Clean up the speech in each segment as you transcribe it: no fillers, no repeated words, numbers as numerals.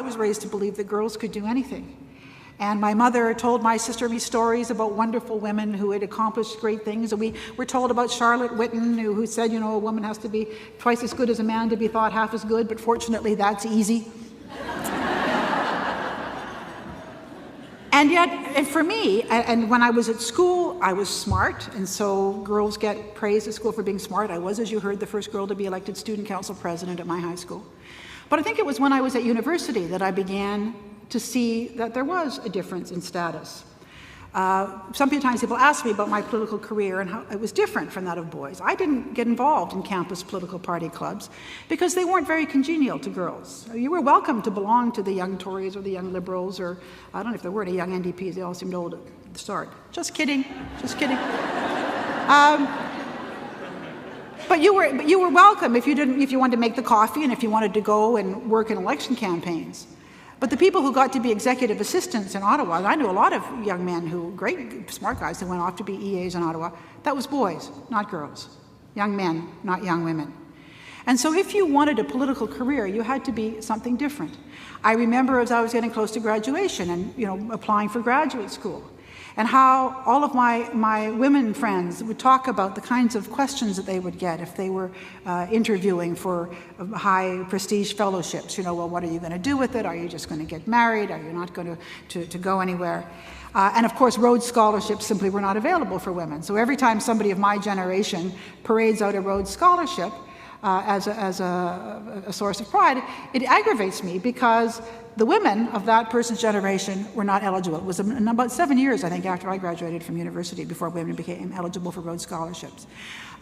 was raised to believe that girls could do anything. And my mother told my sister and me stories about wonderful women who had accomplished great things. And we were told about Charlotte Whitten, who said, you know, a woman has to be twice as good as a man to be thought half as good, but fortunately that's easy. And yet, and for me, and when I was at school, I was smart, and so girls get praised at school for being smart. I was, as you heard, the first girl to be elected student council president at my high school. But I think it was when I was at university that I began to see that there was a difference in status. Sometimes people ask me about my political career and how it was different from that of boys. I didn't get involved in campus political party clubs because they weren't very congenial to girls. You were welcome to belong to the young Tories or the young Liberals, or I don't know if there were any young NDPs, they all seemed old at the start. Just kidding, just kidding. But you were welcome if you wanted to make the coffee and if you wanted to go and work in election campaigns. But the people who got to be executive assistants in Ottawa, I knew a lot of young men great smart guys who went off to be EAs in Ottawa, that was boys, not girls. Young men, not young women. And so if you wanted a political career, you had to be something different. I remember as I was getting close to graduation and, you know, applying for graduate school, and how all of my women friends would talk about the kinds of questions that they would get if they were interviewing for high prestige fellowships. You know, well, what are you going to do with it? Are you just going to get married? Are you not going to go anywhere? And of course, Rhodes scholarships simply were not available for women. So every time somebody of my generation parades out a Rhodes scholarship as a source of pride, it aggravates me because the women of that person's generation were not eligible. It was about 7 years, I think, after I graduated from university before women became eligible for Rhodes scholarships.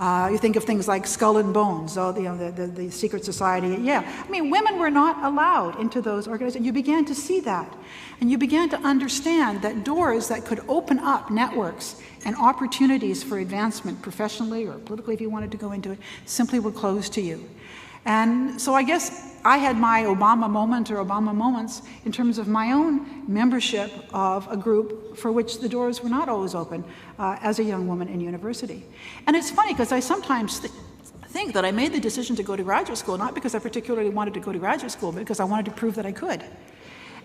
You think of things like Skull and Bones, the secret society at Yale. I mean, women were not allowed into those organizations. You began to see that. And you began to understand that doors that could open up networks and opportunities for advancement professionally or politically, if you wanted to go into it, simply were closed to you. And so I guess I had my Obama moment or Obama moments in terms of my own membership of a group for which the doors were not always open as a young woman in university. And it's funny because I sometimes think that I made the decision to go to graduate school not because I particularly wanted to go to graduate school, but because I wanted to prove that I could.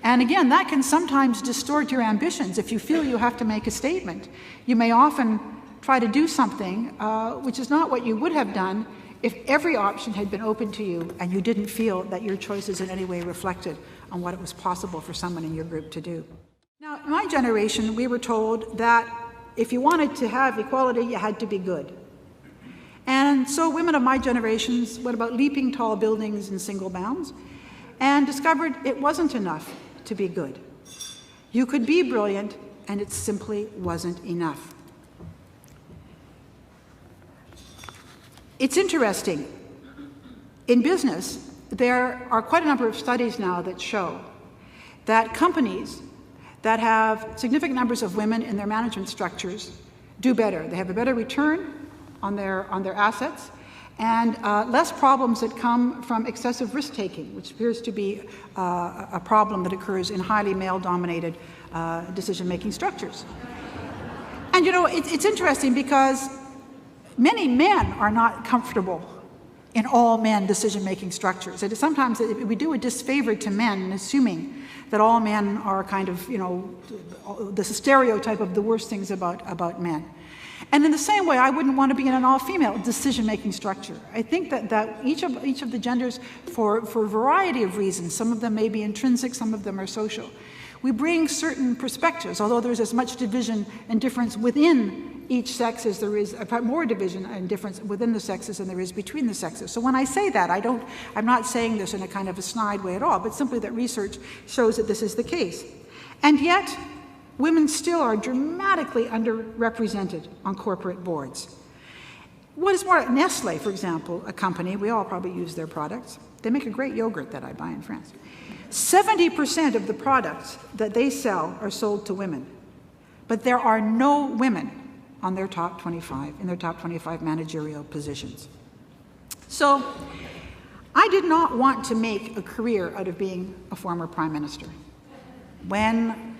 And again, that can sometimes distort your ambitions. If you feel you have to make a statement, you may often try to do something which is not what you would have done if every option had been open to you and you didn't feel that your choices in any way reflected on what it was possible for someone in your group to do. Now, in my generation, we were told that if you wanted to have equality, you had to be good. And so women of my generations went about leaping tall buildings in single bounds and discovered it wasn't enough to be good. You could be brilliant, and it simply wasn't enough. It's interesting. In business, there are quite a number of studies now that show that companies that have significant numbers of women in their management structures do better. They have a better return on their assets and less problems that come from excessive risk-taking, which appears to be a problem that occurs in highly male-dominated decision-making structures. And you know, it's interesting because many men are not comfortable in all men decision-making structures. Sometimes we do a disfavor to men in assuming that all men are kind of, you know, the stereotype of the worst things about men. And in the same way, I wouldn't want to be in an all-female decision-making structure. I think that each of the genders, for a variety of reasons, some of them may be intrinsic, some of them are social, we bring certain perspectives, although there's as much division and difference within each sex as there is, more division and difference within the sexes than there is between the sexes. So when I say that, I'm not saying this in a kind of a snide way at all, but simply that research shows that this is the case. And yet, women still are dramatically underrepresented on corporate boards. What is more, Nestle, for example, a company, we all probably use their products. They make a great yogurt that I buy in France. 70% of the products that they sell are sold to women, but there are no women on their top 25, in their top 25 managerial positions. So I did not want to make a career out of being a former prime minister. When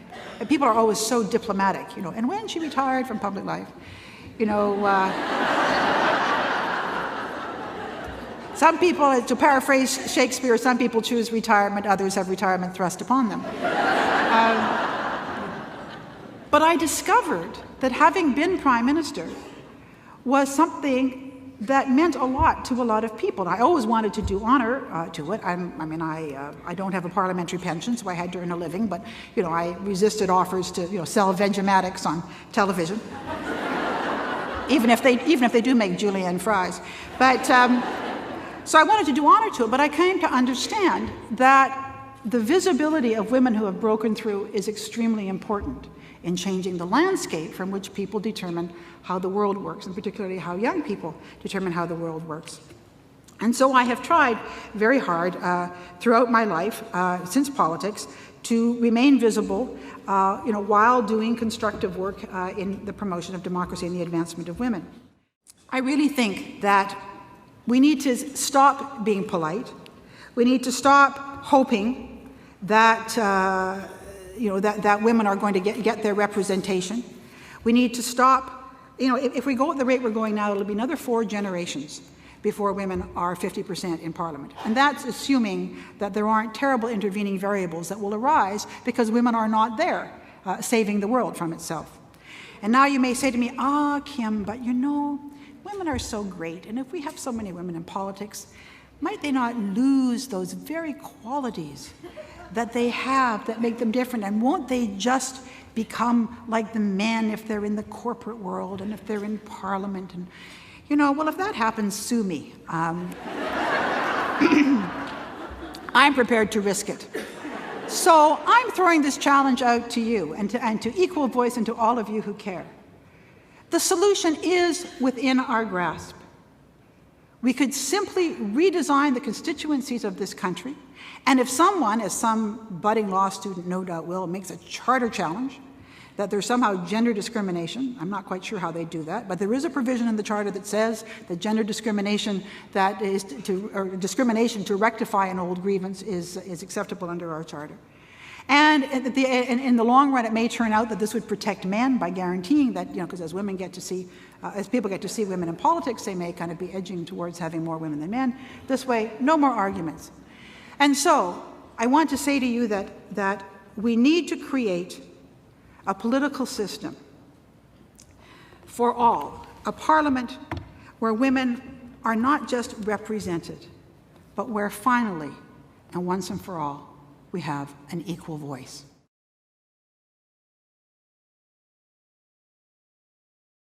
people are always so diplomatic, you know, and when she retired from public life, you know, Some people, to paraphrase Shakespeare, some people choose retirement, others have retirement thrust upon them. But I discovered that having been Prime Minister was something that meant a lot to a lot of people. I always wanted to do honor to it. I don't have a parliamentary pension, so I had to earn a living, but I resisted offers to sell Vegematics on television, even if they do make julienne fries. But so I wanted to do honor to it, but I came to understand that the visibility of women who have broken through is extremely important in changing the landscape from which people determine how the world works, and particularly how young people determine how the world works. And so I have tried very hard throughout my life, since politics, to remain visible while doing constructive work in the promotion of democracy and the advancement of women. I really think that we need to stop being polite. We need to stop hoping that that women are going to get their representation. We need to stop, if we go at the rate we're going now, it'll be another 4 generations before women are 50% in Parliament. And that's assuming that there aren't terrible intervening variables that will arise because women are not there saving the world from itself. And now you may say to me, Kim, but women are so great, and if we have so many women in politics, might they not lose those very qualities that they have that make them different, and won't they just become like the men if they're in the corporate world and if they're in Parliament? And well, if that happens, sue me. I'm prepared to risk it. So I'm throwing this challenge out to you and to Equal Voice and to all of you who care. The solution is within our grasp. We could simply redesign the constituencies of this country, and if someone, as some budding law student no doubt will, makes a charter challenge that there's somehow gender discrimination, I'm not quite sure how they do that, but there is a provision in the charter that says that gender discrimination discrimination to rectify an old grievance is acceptable under our charter. And in the long run, it may turn out that this would protect men by guaranteeing that, because as women get to see, as people get to see women in politics, they may kind of be edging towards having more women than men. This way, no more arguments. And so, I want to say to you that we need to create a political system for all, a parliament where women are not just represented, but where finally, and once and for all, we have an equal voice.